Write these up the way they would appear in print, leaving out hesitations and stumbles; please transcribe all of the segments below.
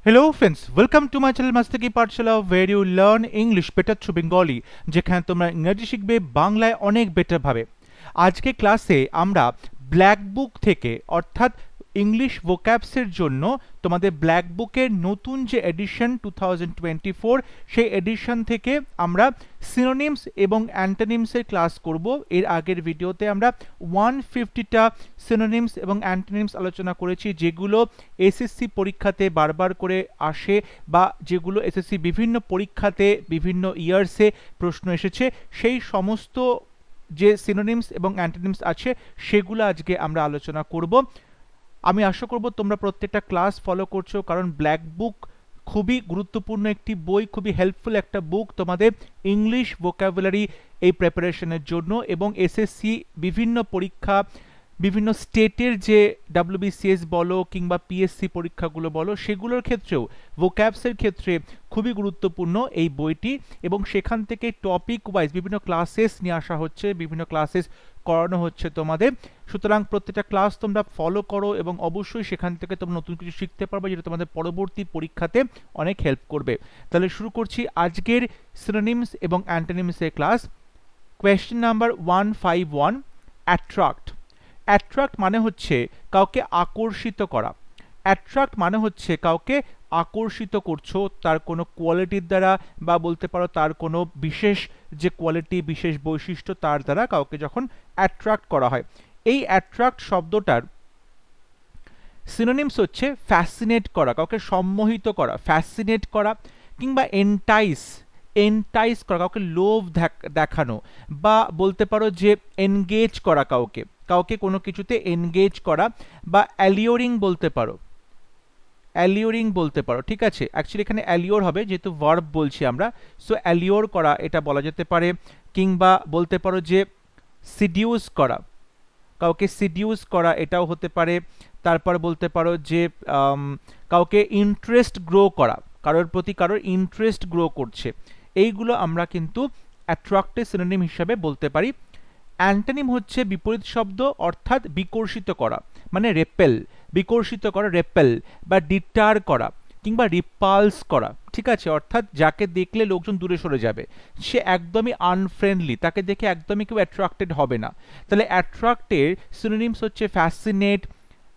Hello friends, welcome to my channel Mastaki Pathshala where you learn English better through Bengali যেখানে তোমরা ইংরেজি শিখবে বাংলায় অনেক বেটার ভাবে। আজকে ক্লাসে আমরা ব্ল্যাক বুক থেকে অর্থাৎ ইংলিশ ভোক্যাবসের জন্য তোমাদের ব্ল্যাক বুকের নতুন যে এডিশন 2024 সেই এডিশন থেকে আমরা সিনোনিমস এবং অ্যান্টোনিমসের ক্লাস করব। এর আগের ভিডিওতে আমরা 150টা সিনোনিমস এবং অ্যান্টোনিমস আলোচনা করেছি যেগুলো এসএসসি পরীক্ষাতে বারবার করে আসে বা যেগুলো এসএসসি বিভিন্ন পরীক্ষাতে বিভিন্ন ইয়ার্সে প্রশ্ন এসেছে। সেই সমস্ত যে সিনোনিমস এবং অ্যান্টোনিমস আছে সেগুলো আজকে আমরা আলোচনা করব। আমি আশা করব তোমরা প্রত্যেকটা ক্লাস ফলো করছো, কারণ ব্ল্যাক বুক খুবই গুরুত্বপূর্ণ একটি বই, খুবই হেল্পফুল একটা বুক তোমাদের ইংলিশ ভোকাবুলারি এই প্রিপারেশনের জন্য। এবং এসএসসি বিভিন্ন পরীক্ষা, বিভিন্ন স্টেটের যে WBCS বলো কিংবা পিএসসি পরীক্ষাগুলো বলো সেগুলোর ক্ষেত্রেও ভোক্যাবসের ক্ষেত্রে খুবই গুরুত্বপূর্ণ এই বইটি। এবং সেখান থেকে টপিক ওয়াইজ বিভিন্ন ক্লাসেস নিয়ে আসা হচ্ছে, বিভিন্ন ক্লাসেস করানো হচ্ছে তোমাদের। সুতরাং প্রত্যেকটা ক্লাস তোমরা ফলো করো এবং অবশ্যই সেখান থেকে তোমরা নতুন কিছু শিখতে পারবে যেটা তোমাদের পরবর্তী পরীক্ষাতে অনেক হেল্প করবে। তাহলে শুরু করছি আজকের সিনোনিমস এবং অ্যান্টোনিমসের class. Question number 151, attract. Attract মানে হচ্ছে কাউকে আকর্ষিত করা। অ্যাট্রাক্ট মানে হচ্ছে কাউকে আকর্ষিত করছো তার কোনো কোয়ালিটির দ্বারা, বা বলতে পারো তার কোনো বিশেষ যে কোয়ালিটি, বিশেষ বৈশিষ্ট্য তার দ্বারা কাউকে যখন অ্যাট্রাক্ট করা হয়। এই অ্যাট্রাক্ট শব্দটার সিনোনিমস হচ্ছে ফ্যাসিনেট করা, কাউকে সম্মোহিত করা, ফ্যাসিনেট করা, কিংবা এন্টাইস, এন্টাইস করা, কাউকে লোভ দেখানো, বা বলতে পারো যে এনগেজ করা, কাউকে কাউকে কোনো কিছুতে এনগেজ করা, বা অ্যালিওরিং বলতে পারো, অ্যালিওরিং বলতে পারো। ঠিক আছে, অ্যাকচুয়ালি এখানে অ্যালিওর হবে যেহেতু ভার্ব বলছি আমরা, সো অ্যালিওর করা এটা বলা যেতে পারে। কিংবা বলতে পারো যে সিডিউস করা, কাউকে সিডিউস করা এটাও হতে পারে। তারপর বলতে পারো যে কাউকে ইন্টারেস্ট গ্রো করা, কারোর প্রতি কারোর ইন্টারেস্ট গ্রো করছে। এইগুলো আমরা কিন্তু অ্যাট্রাক্টের সিনোনিম হিসাবে বলতে পারি। অ্যান্টোনিম হচ্ছে বিপরীত শব্দ, অর্থাৎ বিকর্ষিত করা, মানে রেপেল, বিকর্ষিত করা, রেপেল, বা ডিটার করা কিংবা রিপালস করা। ঠিক আছে, অর্থাৎ যাকে দেখলে লোকজন দূরে সরে যাবে, সে একদমই আনফ্রেন্ডলি, তাকে দেখে একদমই কেউ অ্যাট্রাক্টেড হবে না। তাহলে অ্যাট্রাক্টের সিনোনিমস হচ্ছে fascinate,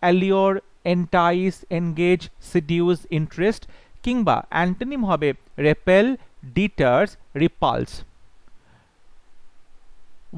allure, entice, engage, seduce, interest. কিংবা অ্যান্টোনিম হবে repel, deters, repulse.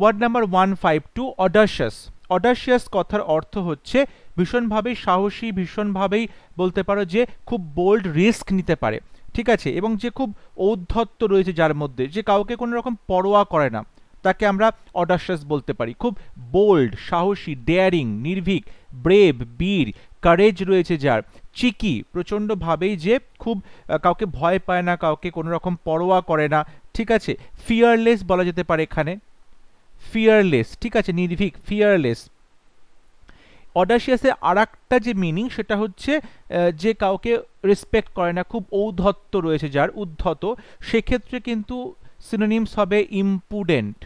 Word number 152, audacious. Audacious কথার অর্থ হচ্ছে ভীষণভাবেই সাহসী, ভীষণভাবেই বলতে পারো যে খুব বোল্ড, রিস্ক নিতে পারে। ঠিক আছে, এবং যে খুব ঔদ্ধত্য রয়েছে যার মধ্যে, যে কাউকে কোনো রকম পরোয়া করে না, তাকে আমরা অডাশিয়াস বলতে পারি। খুব বোল্ড, সাহসী, ডেয়ারিং, নির্ভীক, ব্রেভ, বীর, কারেজ রয়েছে যার, চিকি, প্রচণ্ডভাবেই যে খুব কাউকে ভয় পায় না, কাউকে কোনো রকম পরোয়া করে না। ঠিক আছে, ফিয়ারলেস বলা যেতে পারে এখানে, ফিয়ারলেস। ঠিক আছে, নির্ভীক, ফিয়ারলেস। অডাশিয়াসের আর একটা যে মিনিং সেটা হচ্ছে যে কাউকে রেসপেক্ট করে না, খুব ঔদ্ধত্য রয়েছে যার, উদ্ধত। সেক্ষেত্রে কিন্তু সিনোনিমস হবে ইম্পুডেন্ট,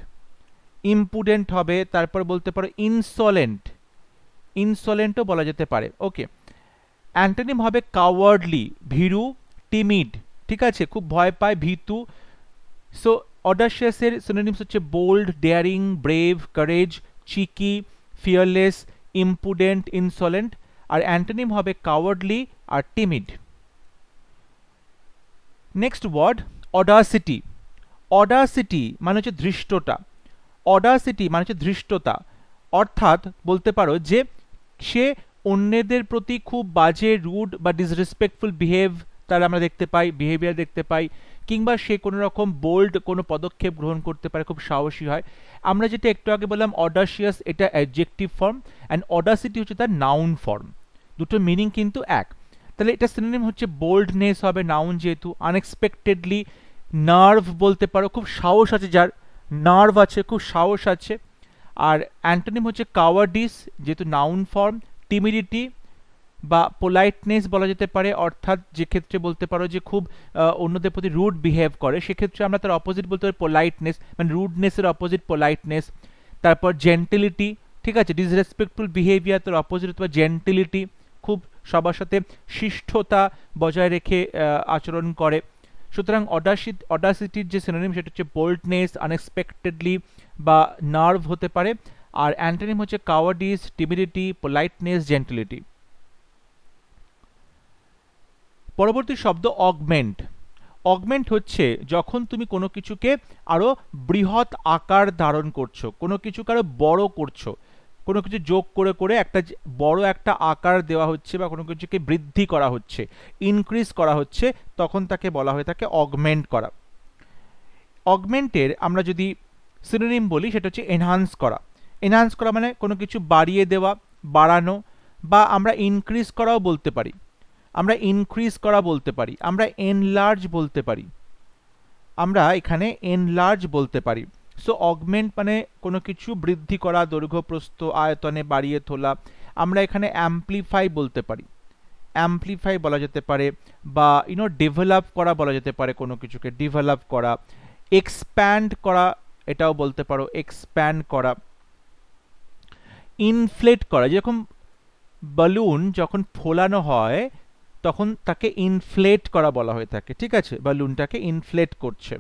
ইম্পুডেন্ট হবে। তারপর বলতে পারো ইনসলেন্ট, ইনসলেন্টও বলা যেতে পারে। ওকে, অ্যান্টোনিম হবে কাওয়ার্ডলি, ভীরু, টিমিড। ঠিক আছে, খুব ভয় পায়, ভীতু। সো অডাশিয়াসের সিনোনিমস হচ্ছে bold, daring, brave, courage, cheeky, fearless, impudent, insolent. আর অ্যান্টোনিম হবে কাওয়ার্ডলি আর timid. Next word, audacity. Audacity মানে হচ্ছে ধৃষ্টতা, অডাসিটি মানে হচ্ছে ধৃষ্টতা, অর্থাৎ বলতে পারো যে সে অন্যদের প্রতি খুব বাজে, রুড বা ডিসরেসপেক্টফুল তার আমরা দেখতে পাই, বিহেভিয়ার দেখতে পাই। কিংবা সে কোনো রকম বোল্ড কোনো পদক্ষেপ গ্রহণ করতে পারে, খুব সাহসী হয়। আমরা যেটা একটু আগে বললাম অডাশিয়াস, এটা অ্যাডজেক্টিভ ফর্ম, অ্যান্ড অডাসিটি হচ্ছে তার নাউন ফর্ম। দুটো মিনিং কিন্তু এক। তাহলে এটা সিনোনিম হচ্ছে বোল্ডনেস হবে, নাউন যেহেতু। আনএক্সপেক্টেডলি, নার্ভ বলতে পারো, খুব সাহস আছে যার, নার্ভ আছে, খুব সাহস আছে। আর অ্যান্টোনিম হচ্ছে কাওয়ার্ডিস, যেহেতু নাউন ফর্ম। টিমিডিটি বা পোলাইটনেস বলা যেতে পারে, অর্থাৎ যে ক্ষেত্রে বলতে পারো যে খুব অন্যদের প্রতি রুড বিহেভ করে, সেক্ষেত্রে আমরা তার অপোজিট বলতে পারি পোলাইটনেস, মানে রুডনেসের অপোজিট পোলাইটনেস। তারপর জেন্টিলিটি, ঠিক আছে, ডিসরেসপেক্টফুল বিহেভিয়ার তার অপোজিট হতে পারে জেন্টিলিটি, খুব সবার সাথে শিষ্টতা বজায় রেখে আচরণ করে। সুতরাং অডাসিটির যে সিনোনিম সেটা হচ্ছে বোল্ডনেস, আনএক্সপেক্টেডলি বা নার্ভ হতে পারে। আর অ্যান্টোনিম হচ্ছে কাওয়ার্ডিস, টিমিডিটি, পোলাইটনেস, জেন্টিলিটি। পরবর্তী শব্দ অগমেন্ট। অগমেন্ট হচ্ছে যখন তুমি কোনো কিছুকে আরো বৃহৎ আকার ধারণ করছো, কোনো কিছুকে আরো বড় করছো, কোনো কিছু যোগ করে করে একটা বড় একটা আকার দেওয়া হচ্ছে বা কোনো কিছুকে বৃদ্ধি করা হচ্ছে, ইনক্রিজ করা হচ্ছে, তখন তাকে বলা হয়ে থাকে অগমেন্ট করা। অগমেন্টের আমরা যদি সিনোনিম বলি সেটা হচ্ছে এনহান্স করা। এনহান্স করা মানে কোনো কিছু বাড়িয়ে দেওয়া, বাড়ানো, বা আমরা ইনক্রিজ করাও বলতে পারি, আমরা ইনক্রিজ করা বলতে পারি, আমরা এনলার্জ বলতে পারি, আমরা এখানে এনলার্জ বলতে পারি। সো অগমেন্ট মানে কোনো কিছু বৃদ্ধি করা, দৈর্ঘ্য প্রস্থ আয়তনে বাড়িয়ে তোলা। আমরা এখানে অ্যাম্পলিফাই বলতে পারি, অ্যাম্পলিফাই বলা যেতে পারে, বা ডেভেলপ করা বলা যেতে পারে, কোনো কিছুকে ডেভেলপ করা। এক্সপ্যান্ড করা এটাও বলতে পারো, এক্সপ্যান্ড করা। ইনফ্লেট করা, যেরকম বালুন যখন ফোলানো হয় তখন তাকে ইনফ্লেট করা বলা হয়ে থাকে, ঠিক আছে, বালুনটাকে ইনফ্লেট করছে।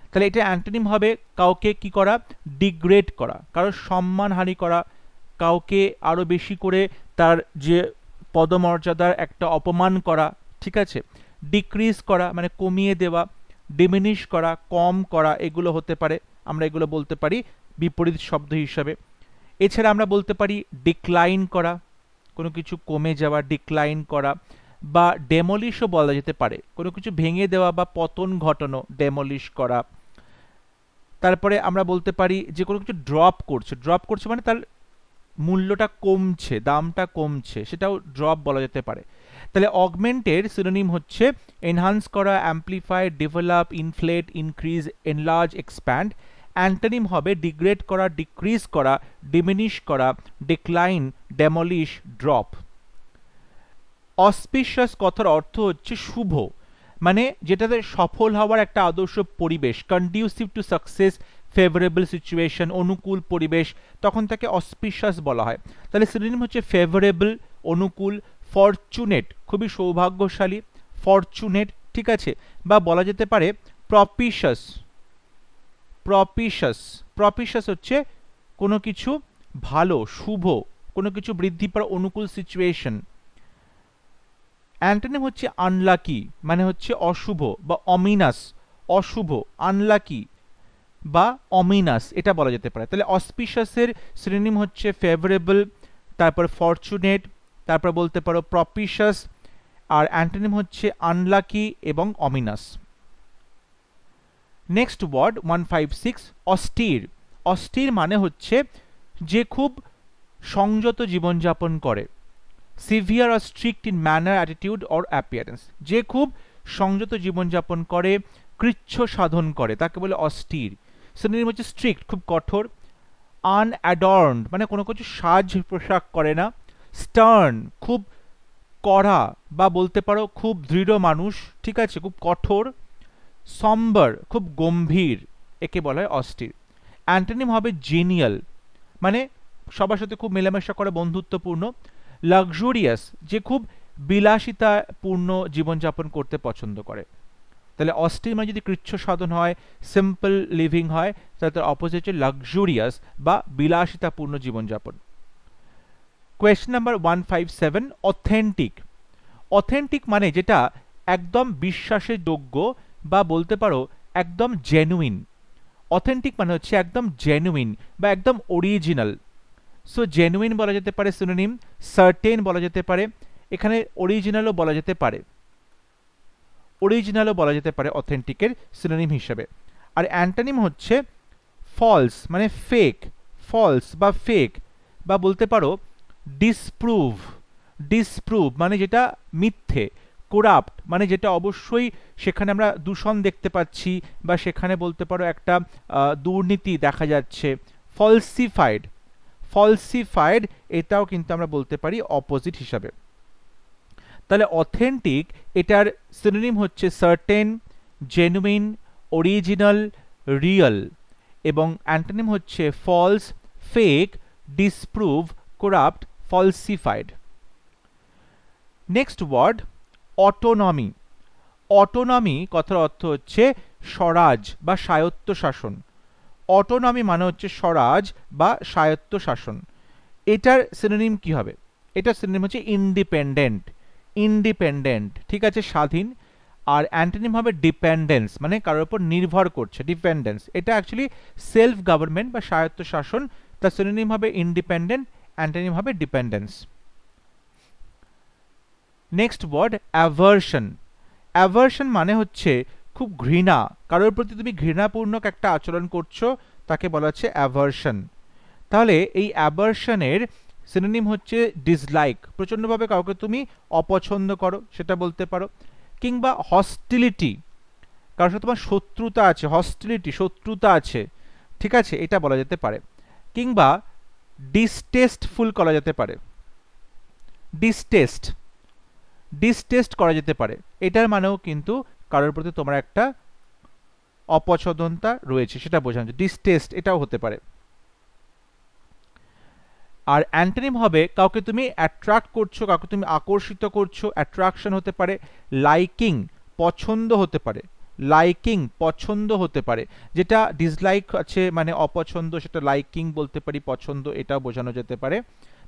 তাহলে এটা অ্যান্টোনিম হবে কাউকে কি করা, ডিগ্রেড করা, কারোর সম্মানহানি করা, কাউকে আরো বেশি করে তার যে পদমর্যাদার একটা অপমান করা, ঠিক আছে। ডিক্রিজ করা মানে কমিয়ে দেওয়া, ডিমিনিশ করা কম করা, এগুলো হতে পারে, আমরা এগুলো বলতে পারি বিপরীত শব্দ হিসাবে। এছাড়া আমরা বলতে পারি ডিক্লাইন করা, কোনো কিছু কমে যাওয়া, ডিক্লাইন করা, বা ডেমলিশও বলা যেতে পারে, কোনো কিছু ভেঙে দেওয়া বা পতন ঘটানো, ডেমলিশ করা। তারপরে আমরা বলতে পারি যে কোনো কিছু ড্রপ করছে, ড্রপ করছে মানে তার মূল্যটা কমছে, দামটা কমছে, সেটাও ড্রপ বলা যেতে পারে। তাহলে অগমেন্টের সিনোনিম হচ্ছে এনহান্স করা, amplify, develop, ইনফ্লেট, increase, enlarge, expand. Antonym হবে ডিগ্রেড করা, ডিক্রিজ করা, ডিমিনিশ করা, ডিক্লাইন, ডেমলিশ, ড্রপ। অসপিশিয়াস কথার অর্থ হচ্ছে শুভ, মানে যেটাতে সফল হওয়ার একটা আদর্শ পরিবেশ, conducive to success, favourable situation, অনুকূল পরিবেশ, তখন তাকে অসপিশিয়াস বলা হয়। তাহলে সিনোনিম হচ্ছে ফেভারেবল, অনুকূল, ফরচুনেট, খুবই সৌভাগ্যশালী, ফরচুনেট, ঠিক আছে, বা বলা যেতে পারে প্রপিশাস। প্রপিশাস, প্রপিশাস হচ্ছে কোনো কিছু ভালো, শুভ, কোনো কিছু বৃদ্ধি পাওয়ার অনুকূল সিচুয়েশন। অ্যান্টোনিম হচ্ছে আনলাকি, মানে হচ্ছে অশুভ বা অমিনাস, অশুভ, আনলাকি বা অমিনাস, এটা বলা যেতে পারে। তাহলে অসপিশিয়াসের সিনোনিম হচ্ছে ফেভারেবল, তারপর ফরচুনেট, তারপর বলতে পারো প্রপিশাস, আর অ্যান্টোনিম হচ্ছে আনলাকি এবং অমিনাস। Next word 156, অস্টির। অস্টির মানে হচ্ছে যে খুব সংযত জীবনযাপন করে, সিভিয়ার আর strict in manner, attitude or appearance, যে খুব সংযত জীবনযাপন করে, কৃচ্ছ সাধন করে, তাকে বলে অস্টির। সিনোনিম হচ্ছে স্ট্রিক্ট, খুব কঠোর, আনঅ্যাডর্নড মানে কোনো কিছু সাজ পোশাক করে না, স্টার্ন খুব কড়া বা বলতে পারো খুব দৃঢ় মানুষ, ঠিক আছে, খুব কঠোর, সম্বার খুব গম্ভীর, একে বলা হয় অস্টির। অ্যান্টোনিম হবে জিনিয়াল, মানে সবার সাথে খুব মেলামেশা করে, বন্ধুত্বপূর্ণ, লাক্সুরিয়াস যে খুব বিলাসিতাপূর্ণ জীবনযাপন করতে পছন্দ করে। তাহলে অস্টির মানে যদি কৃচ্ছ সাধন হয়, সিম্পল লিভিং হয়, তাহলে তার অপোজিট হচ্ছে লাক্সুরিয়াস বা বিলাসিতাপূর্ণ জীবনযাপন। Question number 157, authentic. অথেন্টিক মানে যেটা একদম বিশ্বাসের যোগ্য বা বলতে পারো একদম জেনুইন। অথেন্টিক মানে হচ্ছে একদম জেনুইন বা একদম অরিজিনাল। সো জেনুইন বলা যেতে পারে সিনোনিম, সার্টেন বলা যেতে পারে, এখানে অরিজিনালও বলা যেতে পারে, অরিজিনালও বলা যেতে পারে অথেন্টিকের সিনোনিম হিসেবে। আর অ্যান্টোনিম হচ্ছে ফলস মানে ফেক, ফলস বা ফেক, বা বলতে পারো ডিসপ্রুভ। ডিসপ্রুভ মানে যেটা মিথ্যে, কোরাপ্ট মানে যেটা অবশ্যই সেখানে আমরা দূষণ দেখতে পাচ্ছি বা সেখানে বলতে পারো একটা দুর্নীতি দেখা যাচ্ছে। ফলসিফাইড, ফলসিফাইড এটাও কিন্তু আমরা বলতে পারি অপোজিট হিসাবে। তাহলে অথেন্টিক এটার সিনোনিম হচ্ছে সার্টেন, জেনুইন, অরিজিনাল, রিয়েল, এবং অ্যান্টোনিম হচ্ছে false, fake, disprove, corrupt, falsified. Next word autonomy. Autonomy কথার অর্থ হচ্ছে স্বরাজ বা স্বায়ত্তশাসন। অটোনমি মানে হচ্ছে স্বরাজ বা স্বায়ত্তশাসন। এটার সিনোনিম কি হবে? এটার সিনোনিম হচ্ছে ইন্ডিপেন্ডেন্ট। ইন্ডিপেন্ডেন্ট, ঠিক আছে, স্বাধীন। আর অ্যান্টোনিম হবে ডিপেন্ডেন্স, মানে কারোর উপর নির্ভর করছে, ডিপেন্ডেন্স। এটা অ্যাকচুয়ালি সেলফ গভর্নমেন্ট বা স্বায়ত্তশাসন, তার সিনোনিম হবে ইন্ডিপেন্ডেন্ট, অ্যান্টোনিম হবে dependence. Next word aversion. Aversion মানে হচ্ছে খুব ঘৃণা, কারোর প্রতি তুমি ঘৃণাপূর্ণক একটা আচরণ করছো, তাকে বলা হচ্ছে অ্যাভার্সন। তাহলে এই অ্যাভার্সনের সিনোনিম হচ্ছে ডিসলাইক, প্রচণ্ডভাবে কাউকে তুমি অপছন্দ করো সেটা বলতে পারো। কিংবা হস্টিলিটি, কারোর সাথে তোমার শত্রুতা আছে, হস্টিলিটি শত্রুতা আছে, ঠিক আছে, এটা বলা যেতে পারে। কিংবা ডিসটেস্টফুল করা যেতে পারে, ডিসটেস্ট, ডিসটেস্ট করা যেতে পারে। এটার মানেও কিন্তু কারোর প্রতি তোমার একটা অপছন্দতা রয়েছে সেটা বোঝানো, ডিসটেস্ট এটাও হতে পারে। আর অ্যান্টোনিম হবে কাউকে তুমি অ্যাট্রাক্ট করছো, কাউকে তুমি আকর্ষিত করছো, অ্যাট্রাকশন হতে পারে। লাইকিং পছন্দ হতে পারে, লাইকিং পছন্দ হতে পারে। যেটা ডিসলাইক আছে মানে অপছন্দ, সেটা লাইকিং বলতে পারি, পছন্দ এটাও বোঝানো যেতে পারে।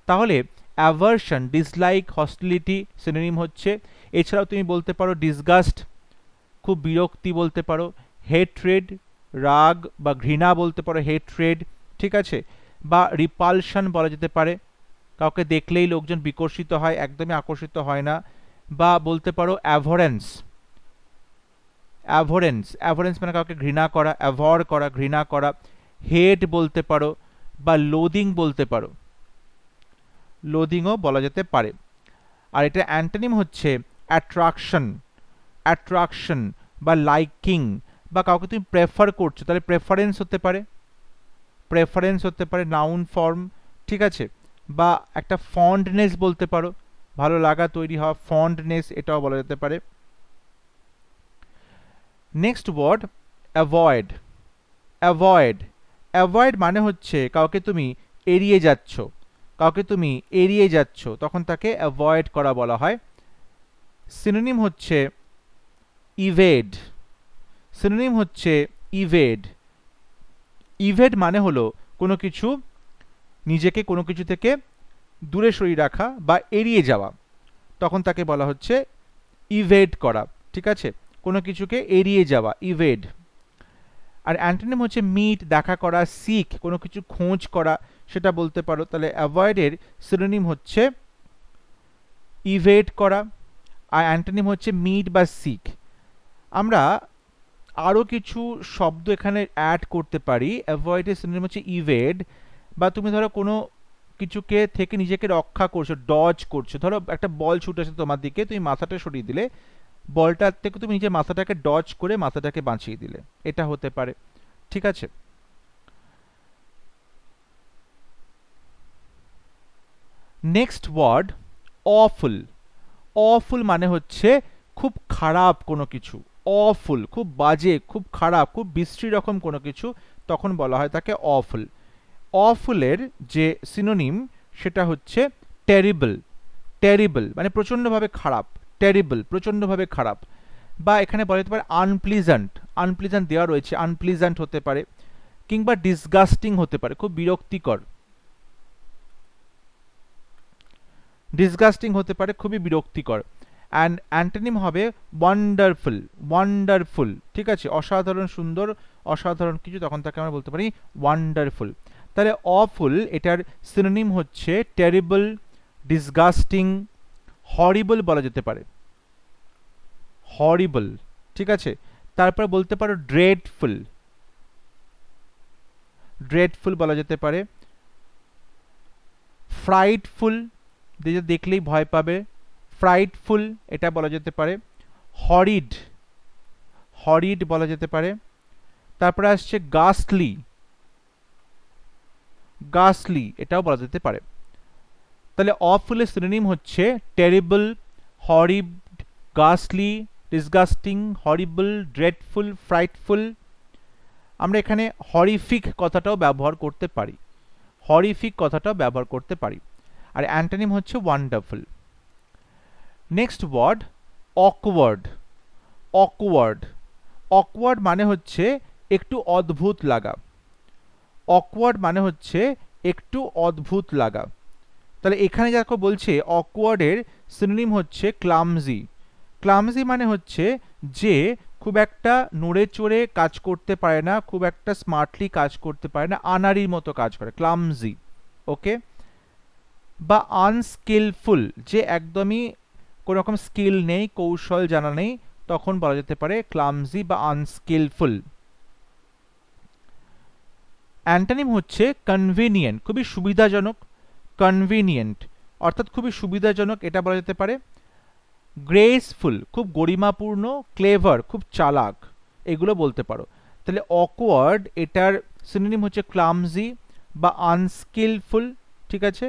তাহলে অ্যাভার্সন, ডিসলাইক, হস্টিলিটি সিনোনিম হচ্ছে। এছাড়াও তুমি বলতে পারো ডিসগাস্ট, খুব বিরক্তি বলতে পারো। হেট্রেড, রাগ বা ঘৃণা বলতে পারো, হেট্রেড, ঠিক আছে। বা রিপালশন বলা যেতে পারে, কাউকে দেখলেই লোকজন বিকর্ষিত হয়, একদমই আকর্ষিত হয় না। বা বলতে পারো অ্যাভরেন্স, অ্যাভরেন্স, অ্যাভরেন্স মানে কাউকে ঘৃণা করা, অ্যাভর করা, ঘৃণা করা। হেট বলতে পারো বা লোদিং বলতে পারো, লোদিংও বলা যেতে পারে। আর এটা অ্যান্টোনিম হচ্ছে অ্যাট্রাকশন, অ্যাট্রাকশন বা লাইকিং। বা কাউকে তুমি প্রেফার করছো, তাহলে প্রেফারেন্স হতে পারে, প্রেফারেন্স হতে পারে, নাউন ফর্ম, ঠিক আছে। বা একটা ফন্ডনেস বলতে পারো, ভালো লাগা তৈরি হওয়া, ফন্ডনেস এটাও বলা যেতে পারে। Next word avoid. Avoid, avoid মানে হচ্ছে কাউকে তুমি এড়িয়ে যাচ্ছ, কাউকে তুমি এড়িয়ে যাচ্ছ, তখন তাকে অ্যাভয়েড করা বলা হয়। সিনোনিম হচ্ছে ইভেড, সিনোনিম হচ্ছে ইভেড। ইভেড মানে হলো কোনো কিছু, নিজেকে কোনো কিছু থেকে দূরে সরিয়ে রাখা বা এড়িয়ে যাওয়া, তখন তাকে বলা হচ্ছে ইভেড করা, ঠিক আছে, কোনো কিছুকে এড়িয়ে যাওয়া, ইভেড। আর অ্যান্টোনিম হচ্ছে মিট, দেখা করা, সিক, কোনো কিছু খোঁজ করা, সেটা বলতে পারো। তাহলে অ্যাভয়েডের সিনোনিম হচ্ছে ইভেড করা, আর অ্যান্টোনিম হচ্ছে মিট বা সিক। আমরা আরও কিছু শব্দ এখানে অ্যাড করতে পারি। অ্যাভয়েডের সিনোনিম হচ্ছে ইভেড। বা তুমি ধরো কোনো কিছুকে থেকে নিজেকে রক্ষা করছো, ডজ করছো, ধরো একটা বল ছুটে আসছে তোমার দিকে, তুমি মাথাটা সরিয়ে দিলে, বলটার থেকে তুমি নিজের মাথাটাকে ডজ করে মাথাটাকে বাঁচিয়ে দিলে, এটা হতে পারে, ঠিক আছে। Next word awful. অফুল মানে হচ্ছে খুব খারাপ কোনো কিছু, অফুল খুব বাজে, খুব খারাপ, খুব বিশ্রী রকম কোনো কিছু, তখন বলা হয় তাকে অফুল। অফুলের যে সিনোনিম সেটা হচ্ছে টেরিবল। টেরিবল মানে প্রচণ্ডভাবে খারাপ, টেরিবল প্রচণ্ডভাবে খারাপ। বা এখানে বলা যেতে পারে আনপ্লিজেন্ট, আনপ্লিজেন্ট দেওয়া রয়েছে, আনপ্লিজেন্ট হতে পারে। কিংবা ডিসগাস্টিং হতে পারে, খুব বিরক্তিকর, ডিসগাস্টিং হতে পারে, খুবই বিরক্তিকর। অ্যান্ড অ্যান্টোনিম হবে ওয়ান্ডারফুল, ওয়ান্ডারফুল, ঠিক আছে, অসাধারণ সুন্দর, অসাধারণ কিছু, তখন তাকে আমরা বলতে পারি ওয়ান্ডারফুল। তাহলে অফুল এটার সিনোনিম হচ্ছে টেরিবল, ডিসগাস্টিং, হরিবল বলা যেতে পারে, হরিবল, ঠিক আছে। তারপর বলতে পারো ড্রেডফুল, ড্রেডফুল বলা যেতে পারে। ফ্রাইটফুল, দেখলেই ভয় পাবে, ফ্রাইটফুল এটা বলা যেতে পারে। হরিড, হরিড বলা যেতে পারে। তারপরে আসছে গাস্টলি, গাস্টলি এটাও বলা যেতে পারে। তাহলে অফুলের সিনোনিম হচ্ছে টেরিবল, হরিড, গাস্টলি, ডিসগাস্টিং, হরিবল, ড্রেডফুল, ফ্রাইটফুল। আমরা এখানে হরিফিক কথাটাও ব্যবহার করতে পারি, হরিফিক কথাটাও ব্যবহার করতে পারি। আর অ্যান্টোনিম হচ্ছে wonderful. Next word awkward. Awkward, awkward মানে হচ্ছে একটু অদ্ভুত লাগা। অকওয়ার্ড মানে হচ্ছে একটু অদ্ভুত লাগা। তাহলে এখানে যাকে বলছে অকওয়ার্ডের সিনোনিম হচ্ছে ক্লামজি। ক্লামজি মানে হচ্ছে যে খুব একটা নড়ে চড়ে কাজ করতে পারে না, খুব একটা স্মার্টলি কাজ করতে পারে না, আনাড়ির মতো কাজ করে, ক্লামজি। ওকে, বা আনস্কিলফুল, যে একদমই কোনো রকম স্কিল নেই, কৌশল জানা নেই, তখন বলা যেতে পারে ক্লামজি বা আনস্কিলফুল। অ্যান্টোনিম হচ্ছে কনভিনিয়েন্ট, খুবই সুবিধাজনক। কনভিনিয়েন্ট অর্থাৎ খুবই সুবিধাজনক, এটা বলা যেতে পারে। গ্রেসফুল, খুব গরিমাপূর্ণ। ক্লেভার, খুব চালাক, এগুলো বলতে পারো। তাহলে অকওয়ার্ড এটার সিনোনিম হচ্ছে ক্লামজি বা আনস্কিলফুল, ঠিক আছে।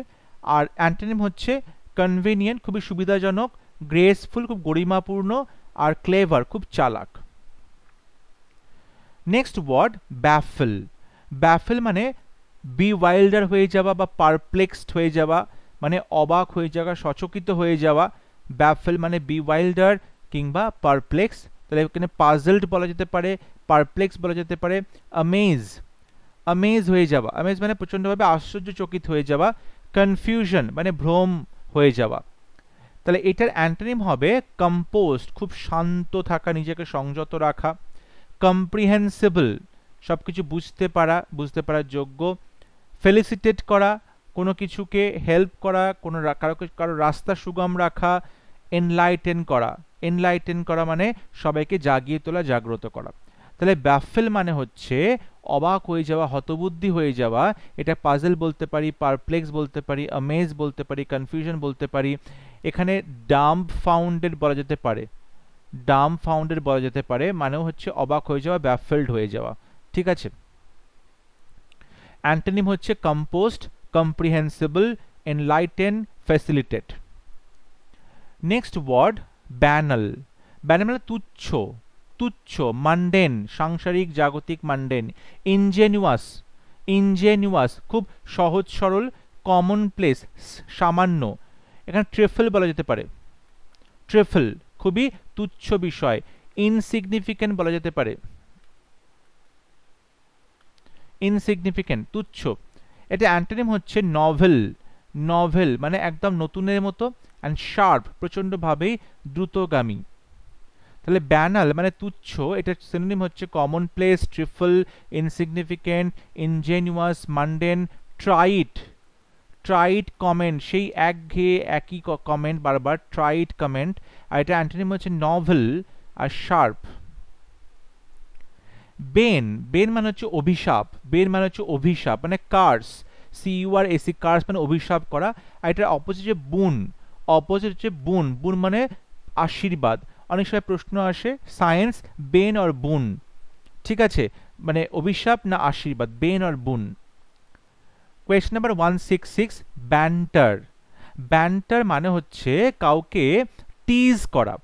আর অ্যান্টোনিম হচ্ছে কনভিনিয়েন্ট, খুবই সুবিধাজনক, গ্রেসফুল, খুব গরিমাপূর্ণ, আর ক্লেভার, খুব চালাক। Next word baffle. ব্যাফল মানে বিওয়াইল্ডার হয়ে যাওয়া বা পারপ্লেক্সড হয়ে যাওয়া, মানে অবাক হয়ে যাওয়া, সচকিত হয়ে যাওয়া। ব্যাফল মানে বিওয়াইল্ডার কিংবা পারপ্লেক্স। তাহলে এখানে পাজলড বলা যেতে পারে, পারপ্লেক্স বলা যেতে পারে। অ্যামেজ, অ্যামেজ হয়ে যাওয়া, অ্যামেজ মানে প্রচণ্ডভাবে আশ্চর্যচকিত হয়ে যাওয়া। কনফিউশন মানে ভ্রম হয়ে যাওয়া। তাহলে এটার অ্যান্টোনিম হবে কম্পোজড, খুব শান্ত থাকা, নিজেকে সংযত রাখা। কম্প্রিহেন্সিবল, সব কিছু বুঝতে পারা, বুঝতে পারার যোগ্য। ফেলিসিটেট করা, কোনো কিছুকে হেল্প করা, কোনো কারো রাস্তা সুগম রাখা। এনলাইটেন করা, এনলাইটেন করা মানে সবাইকে জাগিয়ে তোলা, জাগ্রত করা। তাহলে ব্যাফেল মানে হচ্ছে অবাক হয়ে যাওয়া, হতবুদ্ধি হয়ে যাওয়া। এটা পাজল বলতে পারি, পারপ্লেক্স বলতে পারি, অ্যামেজ বলতে পারি, কনফিউশন বলতে পারি। এখানে ডাম্বফাউন্ডেড বলা যেতে পারে, ডাম্বফাউন্ডেড বলা যেতে পারে, মানেও হচ্ছে অবাক হয়ে যাওয়া, ব্যাফেলড হয়ে যাওয়া, ঠিক আছে। অ্যান্টোনিম হচ্ছে composed, comprehensible, enlighten, facilitate. Next word banal. Banal মানে তুচ্ছ, তুচ্ছ, মান্ডেন, সাংসারিক, জাগতিক, মান্ডেন। ইনজেনুয়াস, ইনজেনুয়াস খুব সহজ সরল, কমনপ্লেস, সামান্য। এখানে ট্রেফল বলা যেতে পারে, ট্রেফল খুবই তুচ্ছ বিষয়। ইনসিগনিফিকেন্ট বলা যেতে পারে, ইনসিগনিফিকেন্ট, তুচ্ছ। এটা অ্যান্টোনিম হচ্ছে নভেল, নভেল মানে একদম নতুনের মতো। অ্যান্ড শার্প, প্রচণ্ডভাবেই দ্রুতগামী। তাহলে ব্যানাল মানে তুচ্ছ, এটার সিনোনিম হচ্ছে commonplace, trifle, insignificant, ingenuous, mundane. Trite, trite comment, সেই একঘেয়ে একই কমেন্ট বারবার, ট্রাইট কমেন্ট। আর এটা অ্যান্টোনিম হচ্ছে নভেল আর শার্প। বেন, বেন মানে হচ্ছে অভিশাপ, বেন মানে হচ্ছে অভিশাপ, মানে কার্স, CURSE, কার্স মানে অভিশাপ করা। আর এটার অপোজিট যে বুন, অপোজিট হচ্ছে বুন, বুন মানে আশীর্বাদ। অনেক সময় প্রশ্ন আসে সায়েন্স, বেন অর বুন, ঠিক আছে, মানে অভিশাপ না আশীর্বাদ, বেন অর বুন। Question number 166, ব্যান্টার। ব্যান্টার মানে হচ্ছে কাউকে টিজ করা,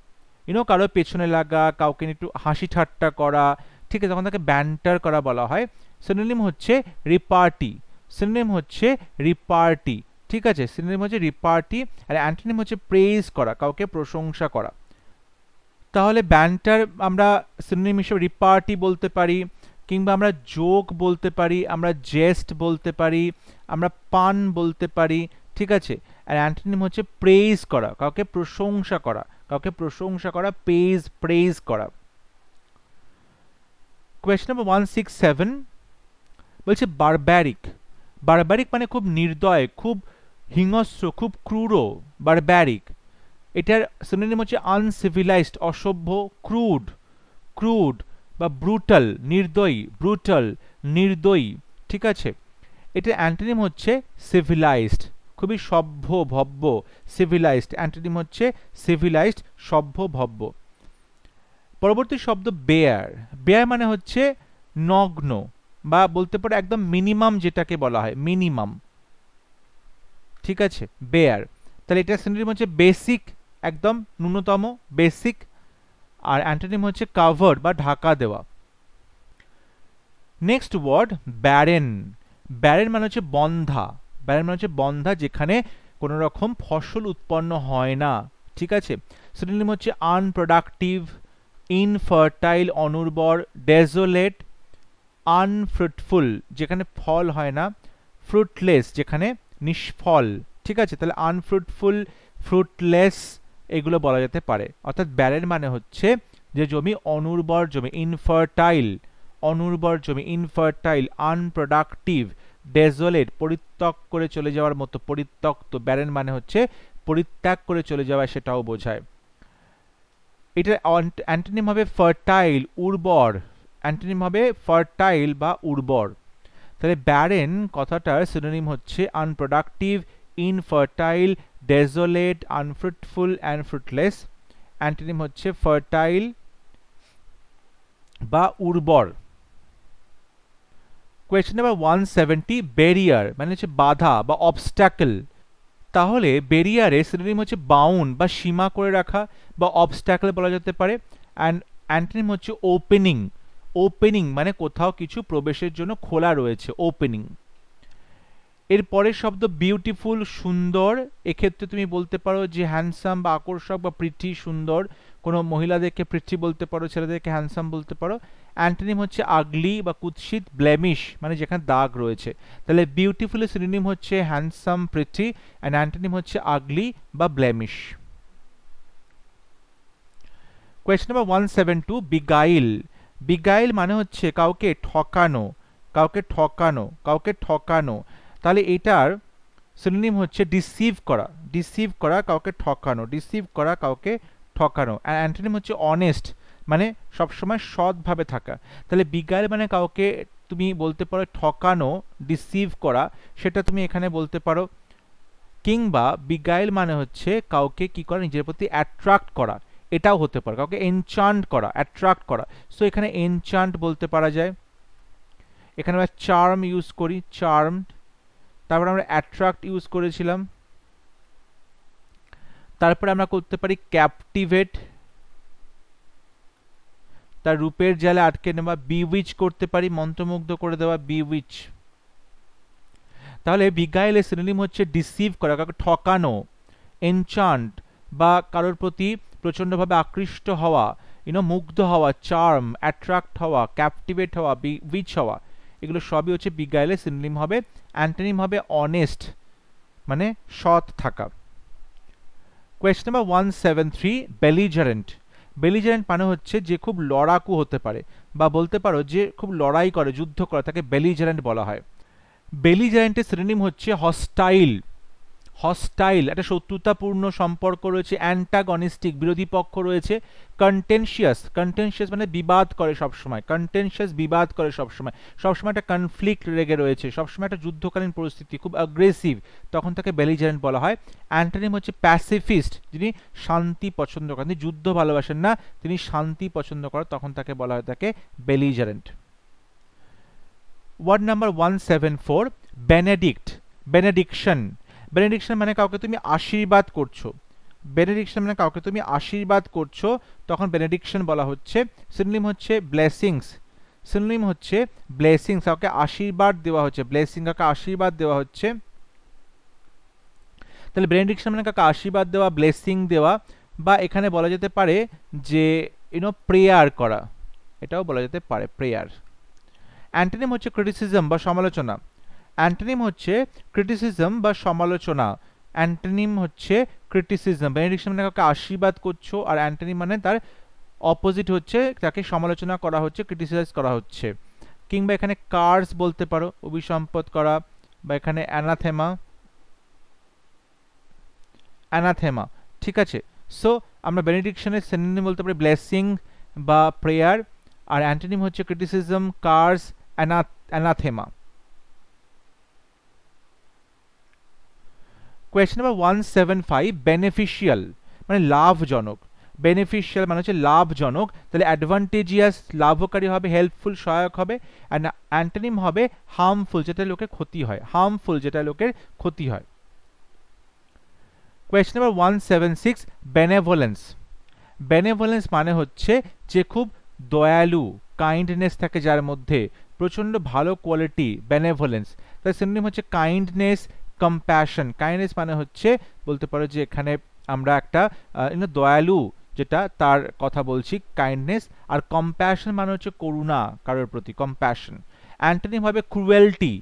কারো পেছনে লাগা, কাউকে একটু হাসি ঠাট্টা করা, ঠিক আছে, তখন তাকে ব্যান্টার করা বলা হয়। সিনোনিম হচ্ছে রিপার্টি, সিনোনিম হচ্ছে রিপার্টি, ঠিক আছে, সিনোনিম হচ্ছে রিপার্টি। আর অ্যান্টোনিম হচ্ছে প্রেজ করা, কাউকে প্রশংসা করা। তাহলে ব্যান্টার আমরা সিনোনিম হিসেবে রিপার্টি বলতে পারি, কিংবা আমরা জোক বলতে পারি, আমরা জেস্ট বলতে পারি, আমরা পান বলতে পারি, ঠিক আছে। আর অ্যান্টোনিম হচ্ছে প্রেজ করা, কাউকে প্রশংসা করা, কাউকে প্রশংসা করা, প্রেজ, প্রেজ করা। কোয়েশ্চন নাম্বার 167 বলছে বারব্যারিক। বারব্যারিক মানে খুব নির্দয়, খুব হিংস্র, খুব ক্রূর, বারব্যারিক। এটার সিনোনিম হচ্ছে আনসিভিলাইজড, অসভ্য, ক্রুড, ক্রুড বা ব্রুটাল, নির্দয়ী, ব্রুটাল, নির্দয়ী, ঠিক আছে। এটার অ্যান্টোনিম হচ্ছে সিভিলাইজড, খুবই সভ্য, ভব্য, সিভিলাইজড। অ্যান্টোনিম হচ্ছে সিভিলাইজড, সভ্য, ভব্য। পরবর্তী শব্দ বেয়ার। বেয়ার মানে হচ্ছে নগ্ন, বা বলতে পারো একদম মিনিমাম, যেটাকে বলা হয় মিনিমাম, ঠিক আছে, বেয়ার। তাহলে এটা সিনোনিম হচ্ছে বেসিক, একদম ন্যূনতম, বেসিক। আর অ্যান্টোনিম হচ্ছে কাভার্ড বা ঢাকা দেওয়া। Next word barren. ব্যারেন মানে হচ্ছে বন্ধা, ব্যারেন মানে হচ্ছে বন্ধা, যেখানে কোনো রকম ফসল উৎপন্ন হয় না, ঠিক আছে। সিনোনিম হচ্ছে আনপ্রোডাক্টিভ, ইনফার্টাইল অনুর্বর, ডেজোলেট, আনফ্রুটফুল যেখানে ফল হয় না, ফ্রুটলেস যেখানে নিষ্ফল, ঠিক আছে। তাহলে আনফ্রুটফুল, ফ্রুটলেস এগুলো বলা যেতে পারে। অর্থাৎ ব্যারেন মানে হচ্ছে যে জমি অনুর্বর জমি, ইনফার্টাইল অনুর্বর জমি, ইনফার্টাইল, আনপ্রোডাক্টিভ, ডেজোলেট পরিত্যক্ত করে চলে যাওয়ার মতো, পরিত্যক্ত। ব্যারেন মানে হচ্ছে পরিত্যাগ করে চলে যাওয়া, সেটাও বোঝায়। এটা অ্যান্টোনিম হবে ফার্টাইল, উর্বর। অ্যান্টোনিম হবে ফার্টাইল বা উর্বর। তাহলে ব্যারেন কথাটার সিনোনিম হচ্ছে unproductive, infertile, ডেজোলেট, unfruitful and fruitless. Antonym হচ্ছে ফার্টাইল বা উর্বর। কোয়েশ্চেন নাম্বার 170, ব্যারিয়ার মানে হচ্ছে বাধা বা অবস্ট্যাকল। তাহলে ব্যারিয়ারে সিনোনিম হচ্ছে বাউন্ড বা সীমা করে রাখা, বা অবস্ট্যাকল বলা যেতে পারে। অ্যান্ড অ্যান্টোনিম হচ্ছে ওপেনিং। ওপেনিং মানে কোথাও কিছু প্রবেশের জন্য খোলা রয়েছে, ওপেনিং। এর পরের শব্দ বিউটিফুল, সুন্দর। এক্ষেত্রে তুমি বলতে পারো যে হ্যান্ডসাম বা আকর্ষক বা প্রিটি, সুন্দর। কোনো মহিলাদেরকে প্রিটি বলতে পারো, ছেলেদেরকে হ্যান্ডসাম বলতে পারো। অ্যান্টোনিম হচ্ছে আগলি বা কুৎসিত, ব্লেমিশ মানে যেখানে দাগ রয়েছে। তাহলে বিউটিফুলের সিনোনিম হচ্ছে হ্যান্ডসাম, প্রিটি, অ্যান্ড অ্যান্টোনিম হচ্ছে আগলি বা ব্লেমিশ। Question number 172, বিগাইল। বিগাইল মানে হচ্ছে কাউকে ঠকানো, কাউকে ঠকানো, কাউকে ঠকানো। তাহলে এটার সিনোনিম হচ্ছে ডিসিভ করা, ডিসিভ করা, কাউকে ঠকানো, ডিসিভ করা, কাউকে ঠকানো। আর অ্যান্টোনিম হচ্ছে অনেস্ট মানে সবসময় সৎভাবে থাকা। তাহলে বিগাইল মানে কাউকে তুমি বলতে পারো ঠকানো, ডিসিভ করা, সেটা তুমি এখানে বলতে পারো। কিংবা বিগাইল মানে হচ্ছে কাউকে কি করা, নিজের প্রতি অ্যাট্রাক্ট করা, এটাও হতে পারে। কাউকে এনচান্ট করা, অ্যাট্রাক্ট করা। সো এখানে এনচান্ট বলতে পারা যায়। এখানে আমরা চার্ম ইউজ করি, চার্মড। তারপর আমরা অ্যাট্রাক্ট ইউজ করেছিলাম। তারপরে আমরা করতে পারি ক্যাপটিভেট, তার রূপের জালে আটকে নেওয়া। বিউইচ করতে পারি, মন্ত্রমুগ্ধ করে দেওয়া, বিউইচ। তাহলে বিগাইলের সিনোনিম হচ্ছে ডিসিভ করা, কাউকে ঠকানো, এনচান্ট বা কারোর প্রতি প্রচণ্ডভাবে আকৃষ্ট হওয়া, মুগ্ধ হওয়া, চার্ম, অ্যাট্রাক্ট হওয়া, ক্যাপটিভেট হওয়া, বিউইচ হওয়া, এগুলো সবই হচ্ছে বিগাইলের সিনোনিম হবে। অ্যান্টোনিম হবে অনেস্ট মানে সৎ থাকা। Question number 173, belligerent. বেলিজারেন্ট মানে হচ্ছে যে খুব লড়াকু হতে পারে, বা বলতে পারো যে খুব লড়াই করে, যুদ্ধ করে, তাকে বেলিজারেন্ট বলা হয়। বেলিজারেন্টের সিনোনিম হচ্ছে হস্টাইল। হস্টাইল একটা শত্রুতাপূর্ণ সম্পর্ক রয়েছে, অ্যান্টাগনিস্টিক বিরোধী পক্ষ রয়েছে। কন্টেনশিয়াস, কন্টেনশিয়াস মানে বিবাদ করে সবসময়, কন্টেনশিয়াস বিবাদ করে সবসময়, সবসময় একটা কনফ্লিক্ট লেগে রয়েছে, সবসময় একটা যুদ্ধকালীন পরিস্থিতি, খুব অ্যাগ্রেসিভ, তখন তাকে বেলিজারেন্ট বলা হয়। অ্যান্টোনিম হচ্ছে প্যাসিফিস্ট, যিনি শান্তি পছন্দ করেন, তিনি যুদ্ধ ভালোবাসেন না, তিনি শান্তি পছন্দ করেন, তখন তাকে বলা হয় তাকে belligerent. Word number 174, benedict. Benediction. Benediction মানে কাউকে তুমি আশীর্বাদ করছো, বেনেডিকশন মানে কাউকে তুমি আশীর্বাদ করছো, তখন বেনেডিকশন বলা হচ্ছে। সিনোনিম হচ্ছে ব্লেসিংস। সিনোনিম হচ্ছে ব্লেসিংস, কাউকে আশীর্বাদ দেওয়া হচ্ছে, ব্লেসিং কাউকে আশীর্বাদ দেওয়া হচ্ছে। তাহলে বেনেডিকশন মানে কাউকে আশীর্বাদ দেওয়া, ব্লেসিং দেওয়া, বা এখানে বলা যেতে পারে যে প্রেয়ার করা, এটাও বলা যেতে পারে, প্রেয়ার। অ্যান্টোনিম হচ্ছে ক্রিটিসিজম বা সমালোচনা। অ্যান্টোনিম হচ্ছে ক্রিটিসিজম বা সমালোচনা। অ্যান্টোনিম হচ্ছে ক্রিটিসিজম। বেনেডিকশন মানে কাউকে আশীর্বাদ করছো, আর অ্যান্টোনিম মানে তার অপোজিট হচ্ছে, তাকে সমালোচনা করা হচ্ছে, ক্রিটিসাইজ করা হচ্ছে। কিংবা এখানে কার্স বলতে পারো, অভিসম্পদ করা, বা এখানে অ্যানাথেমা, অ্যানাথেমা, ঠিক আছে। সো আমরা বেনেডিকশনের সিনোনিম বলতে পারি ব্লেসিং বা প্রেয়ার, আর অ্যান্টোনিম হচ্ছে criticism, curse, anathema. Question number 175, beneficial মানে লাভজনক। বেনিফিশিয়াল মানে হচ্ছে লাভজনক। তাহলে অ্যাডভান্টেজিয়াস লাভকারী হবে, হেল্পফুল সহায়ক হবে, অ্যান্ড অ্যান্টোনিম হবে হার্মফুল, যেটা লোকের ক্ষতি হয়, হার্মফুল যেটা লোকের ক্ষতি হয়। Question number 176, বেনেভোলেন্স। বেনেভোলেন্স মানে হচ্ছে যে খুব দয়ালু, কাইন্ডনেস থাকে যার মধ্যে, প্রচণ্ড ভালো কোয়ালিটি, বেনেভোলেন্স। তার সিনোনিম হচ্ছে কাইন্ডনেস, কম্প্যাশন। কাইন্ডনেস মানে হচ্ছে বলতে পারো যে এখানে আমরা একটা দয়ালু যেটা তার কথা বলছি, কাইন্ডনেস। আর কম্প্যাশন মানে হচ্ছে করুণা কারোর প্রতি, কম্প্যাশন। অ্যান্টোনিম হবে ক্রুয়েলটি,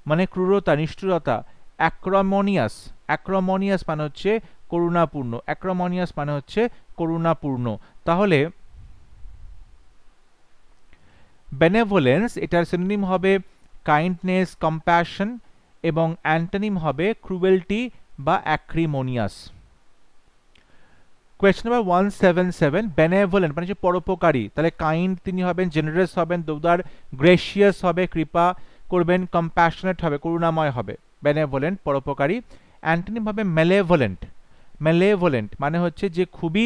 মানে ক্রূরতা, নিষ্ঠুরতা। অ্যাক্রমনিয়াস, অ্যাক্রমনিয়াস মানে হচ্ছে করুণাপূর্ণ, অ্যাক্রমনিয়াস মানে হচ্ছে করুণাপূর্ণ। তাহলে বেনেভোলেন্স, এটার সিনোনিম হবে কাইন্ডনেস, কম্প্যাশন, এবং অ্যান্টোনিম হবে ক্রুয়েলটি বা অ্যাক্রিমোনিয়াস। কোয়েশ্চেন নাম্বার 177, বেনেভোলেন্ট মানে হচ্ছে পরোপকারী, তাহলে কাইন্ড তিনি হবেন, জেনারেস হবেন, উদার, গ্রেসিয়াস হবে, কৃপা করবেন, কম্প্যাশনেট হবে, করুণাময় হবে। বেনেভোলেন্ট পরোপকারী। অ্যান্টোনিম হবে মেলেভোলেন্ট। মেলেভোলেন্ট মানে হচ্ছে যে খুবই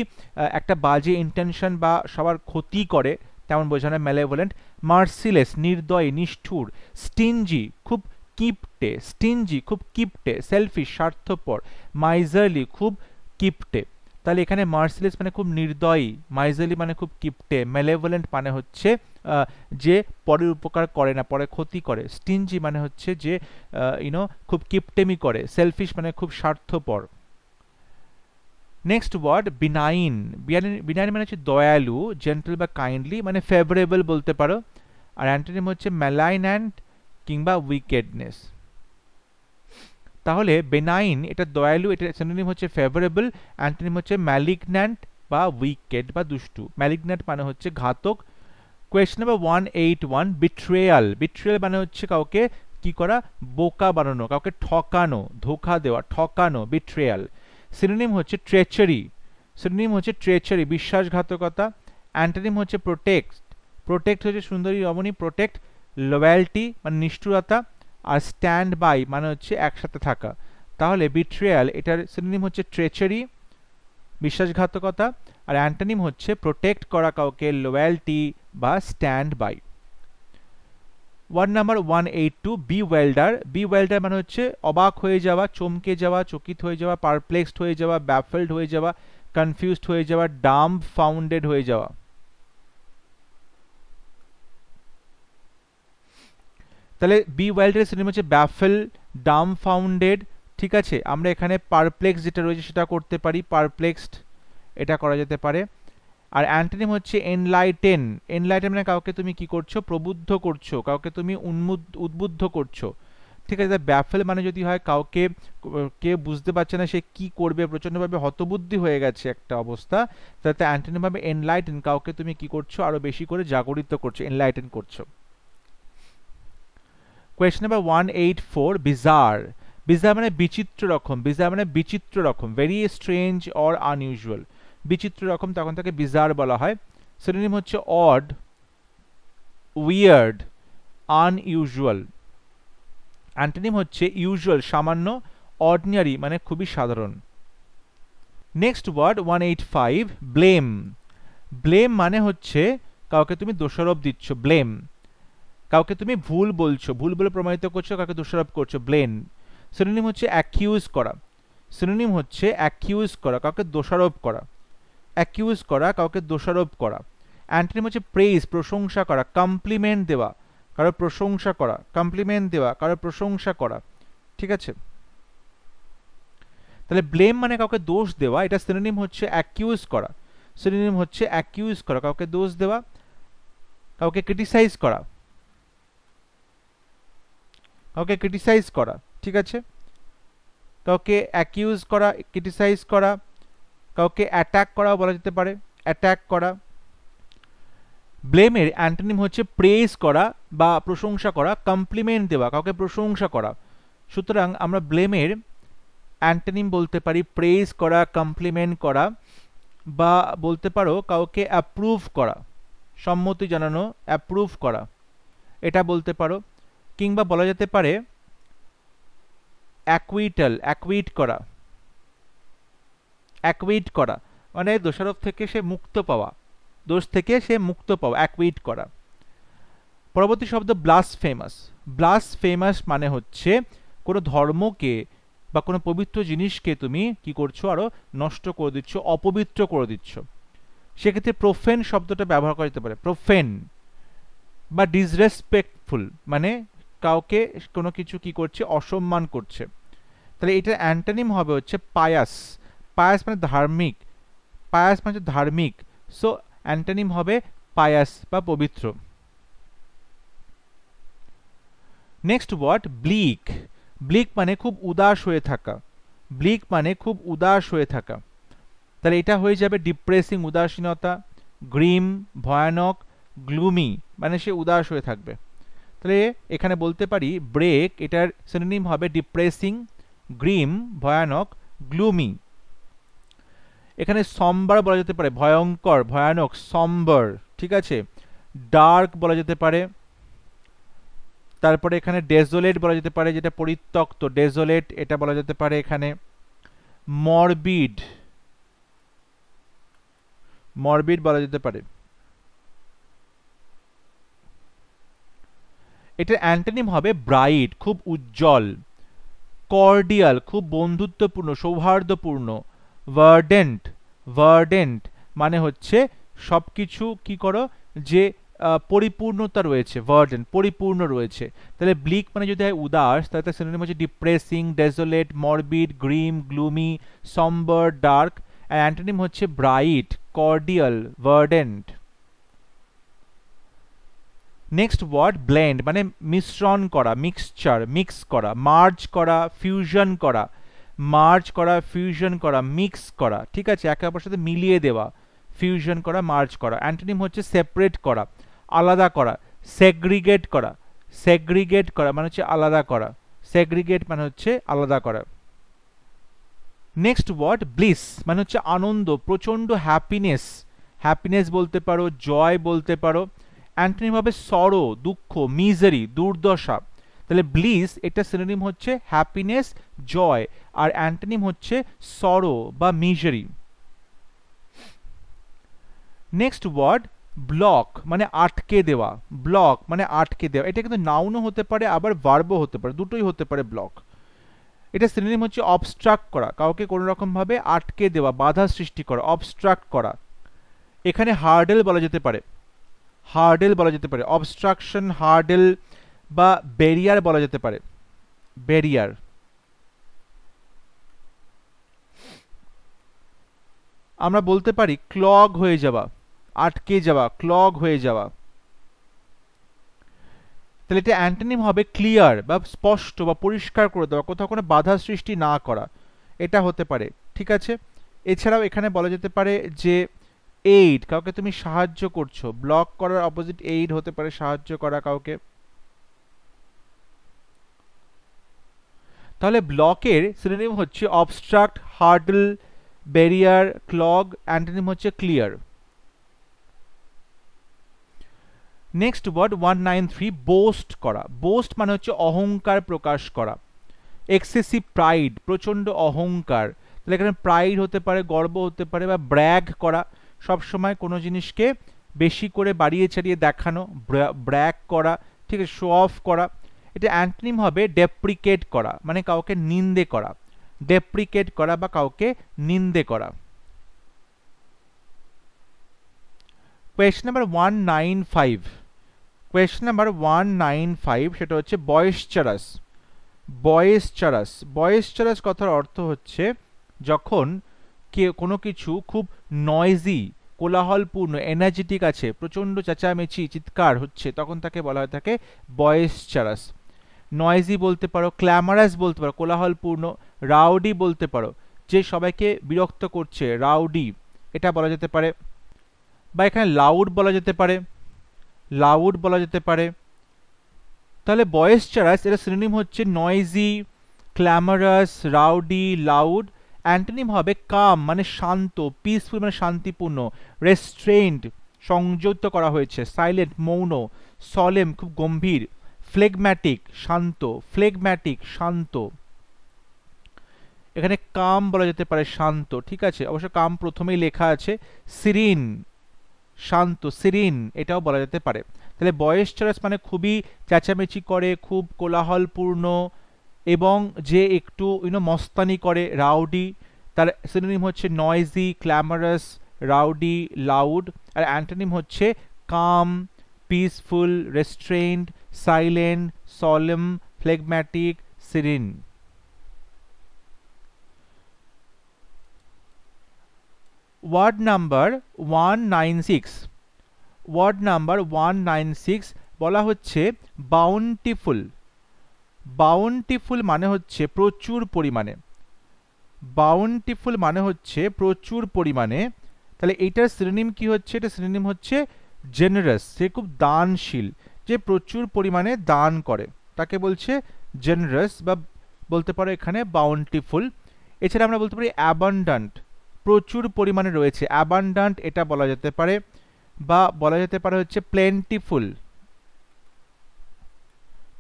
একটা বাজে ইন্টেনশন বা সবার ক্ষতি করে তেমন বোঝানো মেলেভোলেন্ট। মার্সিলেস নির্দয়ী, নিষ্ঠুর। স্টিনজি খুব কিপটে, স্টিনজি খুব কিপটে, সেলফিশ স্বার্থপর। মাইজারলি খুব কিপটে। তাহলে এখানে মার্সিলেস মানে খুব নির্দয়ী, মাইজারলি মানে খুব কিপটে, মেলেভোলেন্ট মানে হচ্ছে যে পরের উপকার করে না, পরে ক্ষতি করে। স্টিনজি মানে হচ্ছে যে খুব কিপটেমি করে। সেলফিশ মানে খুব স্বার্থপর। Next word benign. বিনাইন মানে হচ্ছে দয়ালু, জেন্টল বা কাইন্ডলি, মানে ফেভারেবল বলতে পারো। আর অ্যান্টোনিম হচ্ছে ম্যালাইন্যান্ট কিংবা উইকেডনেস। তাহলে বেনাইন এটা দয়ালু, এটা সিনোনিম হচ্ছে ফেভারেবল, অ্যান্টোনিম হচ্ছে ম্যালিগন্যান্ট বা উইকেড বা দুষ্টু। ম্যালিগন্যান্ট মানে হচ্ছে ঘাতক। Question number 181, betrayal. বিট্রেয়াল মানে হচ্ছে কাউকে কি করা, বোকা বানানো, কাউকে ঠকানো, ধোঁকা দেওয়া, ঠকানো, বিট্রেয়াল। সিনোনিম হচ্ছে ট্রেচারি, সিনোনিম হচ্ছে ট্রেচারি, বিশ্বাসঘাতকতা। অ্যান্টোনিম হচ্ছে প্রোটেক্ট, প্রোটেক্ট হচ্ছে সুন্দরী রমণী, প্রোটেক্ট। লয়্যালটি মানে নিষ্ঠুরতা। আর স্ট্যান্ড বাই মানে হচ্ছে একসাথে থাকা। তাহলে বিট্রেয়াল এটার সিনোনিম হচ্ছে ট্রেচারি, বিশ্বাসঘাতকতা। আর অ্যান্টোনিম হচ্ছে প্রোটেক্ট করা কাউকে, লয়্যালটি বা stand by. Word number 182, bewilder. Bewilder মানে হচ্ছে অবাক হয়ে যাওয়া, চমকে যাওয়া, চকিত হয়ে যাওয়া, পারপ্লেক্সড হয়ে যাওয়া, ব্যাফেলড হয়ে যাওয়া, কনফিউজড হয়ে যাওয়া, ডাম্বফাউন্ডেড হয়ে যাওয়া। তাহলে বিওয়েল্ডারের সিনোনিম হচ্ছে ব্যাফেল, ডাম্বফাউন্ডেড। ঠিক আছে, আমরা এখানে পারপ্লেক্স যেটা রয়েছে সেটা করতে পারি, পারপ্লেক্সড এটা করা যেতে পারে। আর অ্যান্টোনিম হচ্ছে এনলাইটেন। এনলাইটেন মানে কাউকে তুমি কি করছো, প্রবুদ্ধ করছো, কাউকে তুমি উদ্বুদ্ধ করছো। ঠিক আছে, ব্যাফেল মানে যদি হয় কাউকে কে বুঝতে পারছে না সে কি করবে, প্রচন্ডভাবে হতবুদ্ধি হয়ে গেছে একটা অবস্থা, তাতে অ্যান্টোনিম হবে এনলাইটেন, কাউকে তুমি কি করছো, আরো বেশি করে জাগরিত করছো, এনলাইটেন করছো। Question number 184, bizarre. বিজার মানে বিচিত্র রকম, বিজার মানে বিচিত্র রকম, ভেরি স্ট্রেঞ্জ অর আনইউজুয়াল। বিচিত্র রকম তখন তাকে বিজার বলা হয়। সিনোনিম হচ্ছে অড, উইয়ার্ড, আনইউজুয়াল। অ্যান্টোনিম হচ্ছে ইউজুয়াল সামান্য, অর্ডিনারি মানে খুবই সাধারণ। Next word 185, blame. ব্লেম মানে হচ্ছে কাউকে তুমি দোষারোপ দিচ্ছ, ব্লেম। কাউকে তুমি ভুল বলছো, ভুল বলে প্রমাণিত করছো, কাউকে দোষারোপ করছো, ব্লেম। সিনোনিম হচ্ছে অ্যাকিউজ করা, সিনোনিম হচ্ছে অ্যাকিউজ করা, কাউকে দোষারোপ করা, অ্যাকিউজ করা, কাউকে দোষারোপ করা। অ্যান্টোনিম হচ্ছে প্রেইজ, প্রশংসা করা, কমপ্লিমেন্ট দেওয়া, কারো প্রশংসা করা, কমপ্লিমেন্ট দেওয়া, কারো প্রশংসা করা। ঠিক আছে, তাহলে ব্লেম মানে কাউকে দোষ দেওয়া, এটা সিনোনিম হচ্ছে অ্যাকিউজ করা, সিনোনিম হচ্ছে অ্যাকিউজ করা, কাউকে দোষ দেওয়া, কাউকে ক্রিটিসাইজ করা, কাউকে ক্রিটিসাইজ করা। ঠিক আছে, কাউকে অ্যাকিউজ করা, ক্রিটিসাইজ করা, কাউকে অ্যাটাক করা বলা যেতে পারে, অ্যাটাক করা। ব্লেমের অ্যান্টোনিম হচ্ছে প্রেজ করা বা প্রশংসা করা, কমপ্লিমেন্ট দেওয়া, কাউকে প্রশংসা করা। সুতরাং আমরা ব্লেমের অ্যান্টোনিম বলতে পারি প্রেজ করা, কমপ্লিমেন্ট করা, বা বলতে পারো কাউকে অ্যাপ্রুভ করা, সম্মতি জানানো, অ্যাপ্রুভ করা, এটা বলতে পারো। কিংবা বলা যেতে পারে অ্যাকুইটাল, অ্যাকুইট করা, অ্যাকুইট করা মানে দোষারোপ থেকে সে মুক্ত পাওয়া, দোষ থেকে সে মুক্ত পাওয়া, অ্যাকুইট করা। পরবর্তী শব্দ ব্লাসফেমাস। ব্লাসফেমাস মানে হচ্ছে কোনো ধর্মকে বা কোনো পবিত্র জিনিসকে তুমি কি করছো, আরো নষ্ট করে দিচ্ছ, অপবিত্র করে দিচ্ছ। সেক্ষেত্রে প্রোফেন শব্দটা ব্যবহার করা যেতে পারে, প্রোফেন। বা ডিসরেসপেক্টফুল মানে কাউকে কোনো কিছু কি করছে, অসম্মান করছে। তাহলে এটা অ্যান্টোনিম হবে হচ্ছে পায়াস, পায়াস মানে ধার্মিক, পায়াস মানে ধার্মিক, সো অ্যান্টোনিম হবে পায়াস বা পবিত্র। Next word bleak. ব্লিক মানে খুব উদাস হয়ে থাকা, ব্লিক মানে খুব উদাস হয়ে থাকা, তাহলে এটা হয়ে যাবে ডিপ্রেসিং উদাসীনতা, গ্রিম ভয়ানক, গ্লুমি মানে সে উদাস হয়ে থাকবে। তাহলে এখানে বলতে পারি ব্রেক এটার সিনোনিম হবে ডিপ্রেসিং, গ্রিম ভয়ানক, গ্লুমি। এখানে সম্বার বলা যেতে পারে ভয়ঙ্কর ভয়ানক, সম্বার, ঠিক আছে। ডার্ক বলা যেতে পারে, তারপরে এখানে ডেজোলেট বলা যেতে পারে, যেটা পরিত্যক্ত, ডেজোলেট এটা বলা যেতে পারে এখানে। মরবিড, মরবিড বলা যেতে পারে। এটার অ্যান্টোনিম হবে ব্রাইট খুব উজ্জ্বল, কর্ডিয়াল খুব বন্ধুত্বপূর্ণ সৌহার্দ্যপূর্ণ, ভার্ডেন্ট, ভার্ডেন্ট মানে হচ্ছে সবকিছু কি করো যে পরিপূর্ণতা রয়েছে, ভার্ডেন্ট পরিপূর্ণ রয়েছে। তাহলে ব্লিক মানে যদি হয় উদাস, তাহলে তার সিনোনিম হচ্ছে depressing, desolate, morbid, grim, gloomy, sombre, dark. আর অ্যান্টোনিম হচ্ছে bright, cordial, verdant. Next word blend মানে মিশ্রণ করা, মিক্সচার, মিক্স করা, মার্জ করা, ফিউশন করা, মার্জ করা, ফিউশন করা, মিক্স করা, ঠিক আছে, একে অপরের সাথে মিলিয়ে দেওয়া, ফিউশন করা, মার্জ করা। অ্যান্টোনিম হচ্ছে সেপারেট করা, আলাদা করা, সেগ্রিগেট করা, সেগ্রিগেট করা মানে হচ্ছে আলাদা করা, সেগ্রিগেট মানে হচ্ছে আলাদা করা। নেক্সট ওয়ার্ড ব্লিস মানে হচ্ছে আনন্দ, প্রচন্ড হ্যাপিনেস, হ্যাপিনেস বলতে পারো, জয় বলতে পারো। অ্যান্টোনিম হবে সরো, দুঃখ, মিজারি, দুর্দশা। তাহলে ব্লিস এটা সিনোনিম হচ্ছে হ্যাপিনেস, জয়, আর অ্যান্টোনিম হচ্ছে সরো বা মিজারি। নেক্সট ওয়ার্ড ব্লক মানে আটকে দেওয়া, ব্লক মানে আটকে দেওয়া, এটা কিন্তু নাউনও হতে পারে আবার ভার্বও হতে পারে, দুটোই হতে পারে ব্লক। এটা সিনোনিম হচ্ছে অবস্ট্রাক্ট করা, কাউকে কোনো রকম ভাবে আটকে দেওয়া, বাধা সৃষ্টি করা, অবস্ট্রাক্ট করা। এখানে হার্ডেল বলা যেতে পারে, হার্ডেল বলা যেতে পারে, অবস্ট্রাকশন, হার্ডেল বা ব্যারিয়ার বলা যেতে পারে, ব্যারিয়ার। আমরা বলতে পারি ক্লগ হয়ে যাওয়া, আটকে যাওয়া, ক্লগ হয়ে যাওয়া। তাহলে এটা অ্যান্টোনিম হবে ক্লিয়ার বা স্পষ্ট বা পরিষ্কার করে দেওয়া, কোথাও কোনো বাধা সৃষ্টি না করা, এটা হতে পারে, ঠিক আছে। এছাড়াও এখানে বলা যেতে পারে যে এইড, কাউকে তুমি সাহায্য করছো, ব্লক করার অপোজিট এইড হতে পারে সাহায্য করা কাউকে। তাহলে ব্লকের সিনোনিম হচ্ছে abstract, hurdle, barrier, clog, antonym হচ্ছে ক্লিয়ার। নেক্সট ওয়ার্ড 193 বোস্ট করা, বোস্ট মানে হচ্ছে অহংকার প্রকাশ করা, এক্সেসিভ প্রাইড প্রচন্ড অহংকার। তাহলে এখানে প্রাইড হতে পারে, গর্ব হতে পারে, বা ব্র্যাগ করা, সবসময় কোনো জিনিসকে বেশি করে বাড়িয়ে ছাড়িয়ে দেখানো, ব্র্যাগ করা, ঠিক আছে, শো অফ করা। এটা অ্যান্টোনিম হবে ডেপ্রিকেট করা মানে কাউকে নিন্দে করা, ডেপ্রিকেট করা বা কাউকে নিন্দে করা। কোয়েশ্চন নাম্বার 195, কোয়েশ্চন নাম্বার 195 সেটা হচ্ছে বয়েসচারাস। বয়েসচারাস, বয়েসচারাস কথার অর্থ হচ্ছে যখন কোনো কিছু খুব নয়েজি, কোলাহলপূর্ণ, এনার্জেটিক আছে, প্রচণ্ড চেঁচামেচি চিৎকার হচ্ছে, তখন তাকে বলা হয়ে থাকে বয়েসচারাস। নয়েজি বলতে পারো, ক্ল্যামারাস বলতে পারো কোলাহলপূর্ণ, রাউডি বলতে পারো যে সবাইকে বিরক্ত করছে, রাউডি এটা বলা যেতে পারে। বা এখানে লাউড বলা যেতে পারে, লাউড বলা যেতে পারে। তাহলে বয়েসচারাস এর সিনোনিম হচ্ছে noisy, clamorous, rowdy, loud. Antonym হবে কাম মানে শান্ত, পিসফুল মানে শান্তিপূর্ণ, রেস্ট্রেইনড সংযত করা হয়েছে, সাইলেন্ট মৌন, সলেম খুব গম্ভীর, ফ্লেগম্যাটিক শান্ত, ফ্লেগম্যাটিক শান্ত। এখানে কাম বলা যেতে পারে শান্ত, ঠিক আছে, অবশ্য কাম প্রথমেই লেখা আছে। সিরিন শান্ত, সিরিন এটাও বলা যেতে পারে। তাহলে বয়েসচারাস মানে খুবই চেঁচামেচি করে, খুব কোলাহলপূর্ণ এবং যে একটু মস্তানি করে, রাউডি। তার সিনোনিম হচ্ছে নয়েজি, ক্ল্যামারাস, রাউডি, লাউড। আর অ্যান্টোনিম হচ্ছে calm, peaceful, restrained, silent, solemn, phlegmatic, serene. Word number 196, word number 196 বলা হচ্ছে বাউন্টিফুল। বাউন্টিফুল মানে হচ্ছে প্রচুর পরিমাণে, বাউন্টিফুল মানে হচ্ছে প্রচুর পরিমাণে। তাহলে এইটার সিনোনিম কি হচ্ছে? এটা সিনোনিম হচ্ছে জেনারাস, সে খুব দানশীল, যে প্রচুর পরিমাণে দান করে তাকে বলছে জেনারাস, বা বলতে পারো এখানে বাউন্টিফুল। এছাড়া আমরা বলতে পারি অ্যাবান্ডান্ট, প্রচুর পরিমাণে রয়েছে, অ্যাবান্ডান্ট এটা বলা যেতে পারে, বা বলা যেতে পারে হচ্ছে প্লেন্টিফুল,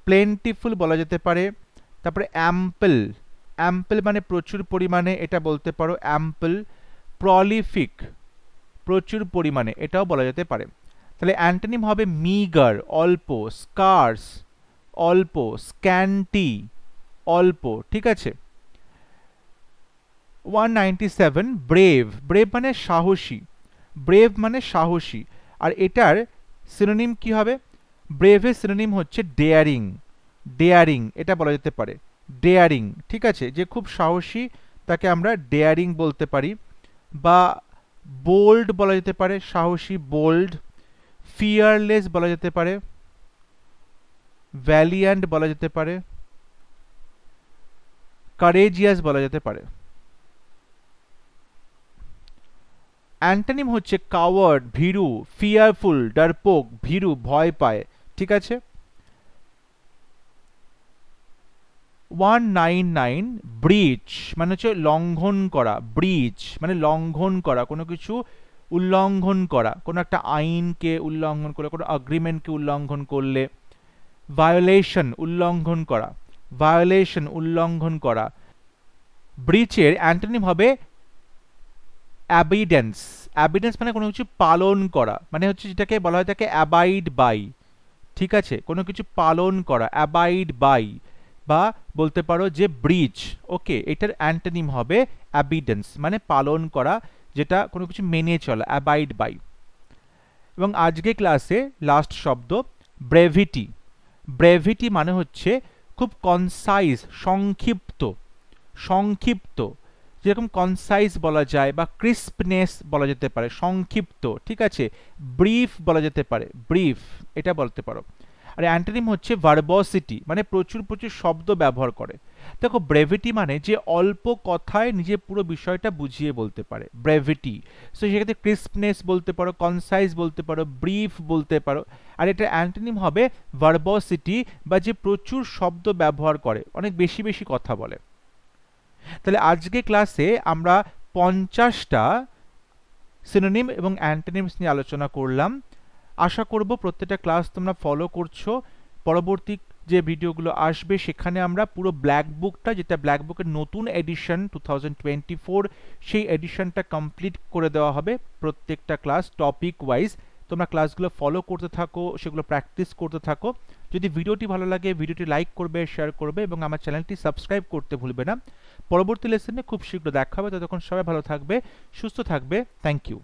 প্লেন্টিফুল বলা যেতে পারে। তারপরে অ্যাম্পল, অ্যাম্পল মানে প্রচুর পরিমাণে, এটা বলতে পারো অ্যাম্পল। প্রলিফিক, প্রচুর পরিমাণে, এটাও বলা যেতে পারে। তাহলে অ্যান্টোনিম হবে মিগার, অল্প, স্কার্স, অল্প, স্ক্যান্টি, অল্প, ঠিক আছে। 197 ব্রেভ, ব্রেভ মানে সাহসী, ব্রেভ মানে সাহসী। আর এটার সিনোনিম কি হবে? ব্রেভের সিনোনিম হচ্ছে ডেয়ারিং, ডেয়ারিং এটা বলা যেতে পারে, ডেয়ারিং, ঠিক আছে, যে খুব সাহসী তাকে আমরা ডেয়ারিং বলতে পারি। বা বোল্ড বলা যেতে পারে, সাহসী, বোল্ড। ফিয়ারলেস বলা যেতে পারে, ভ্যালিয়ান্ট বলা যেতে পারে, কারেজিয়াস বলা যেতে পারে। অ্যান্টোনিম হচ্ছে কাওয়ার্ড, ভীরু, ফিয়ারফুল, ডারপোক, ভীরু, ভয় পায়, ঠিক আছে। 199 ব্রিচ মানে হচ্ছে লঙ্ঘন করা, ব্রিচ মানে লঙ্ঘন করা, কোনো কিছু উল্লঙ্ঘন করা, কোনো একটা আইনকে উল্লঙ্ঘন করে, কোনো এগ্রিমেন্টকে উল্লঙ্ঘন করলে। ভায়োলেশন উল্লঙ্ঘন করা, ভায়োলেশন উল্লঙ্ঘন করা। ব্রিচের অ্যান্টোনিম হবে অ্যাবিডেন্স, অ্যাবিডেন্স মানে কোনো কিছু পালন করা, মানে হচ্ছে যেটাকে বলা হয় তাকে অ্যাবাইড বাই, ঠিক আছে, কোনো কিছু পালন করা, অ্যাবাইড বাই, বা বলতে পারো যে ব্রিচ, ওকে, এটার অ্যান্টোনিম হবে অ্যাবিডেন্স মানে পালন করা, যেটা কোনো কিছু মেনে চলা, অ্যাবাইড বাই। এবং আজকে ক্লাসে লাস্ট শব্দ ব্রেভিটি। ব্রেভিটি মানে হচ্ছে খুব কনসাইজ, সংক্ষিপ্ত, সংক্ষিপ্ত, যেরকম কনসাইজ বলা যায় বা ক্রিস্পনেস বলা যেতে পারে, সংক্ষিপ্ত, ঠিক আছে। ব্রিফ বলা যেতে পারে, ব্রিফ এটা বলতে পারো। আর অ্যান্টোনিম হচ্ছে ভার্বসিটি মানে প্রচুর প্রচুর শব্দ ব্যবহার করে। দেখো ব্রেভিটি মানে যে অল্প কথায় নিজে পুরো বিষয়টা বুঝিয়ে বলতে পারে, ব্রেভিটি। সো সেক্ষেত্রে ক্রিস্পনেস বলতে পারো, কনসাইজ বলতে পারো, ব্রিফ বলতে পারো। আর এটা অ্যান্টোনিম হবে ভার্বসিটি, বা যে প্রচুর শব্দ ব্যবহার করে, অনেক বেশি বেশি কথা বলে। তাহলে আজকে ক্লাসে আমরা 50টা সিনোনিম এবং অ্যান্টোনিমস নিয়ে আলোচনা করলাম। আশা করব প্রত্যেকটা ক্লাস তোমরা ফলো করছো। পরবর্তী যে ভিডিওগুলো আসবে সেখানে আমরা পুরো ব্ল্যাক বুকটা, যেটা ব্ল্যাক বুকের নতুন এডিশন 2024, সেই এডিশনটা কমপ্লিট করে দেওয়া হবে। প্রত্যেকটা ক্লাস টপিক ওয়াইজ তোমরা ক্লাসগুলো ফলো করতে থাকো, সেগুলো প্র্যাকটিস করতে থাকো। যদি ভিডিওটি ভালো লাগে ভিডিওটি লাইক করবে, শেয়ার করবে এবং আমার চ্যানেলটি সাবস্ক্রাইব করতে ভুলবে না। পরবর্তী লেসনে খুব শীঘ্র দেখা হবে, ততক্ষণ সবাই ভালো থাকবে, সুস্থ থাকবে। Thank you.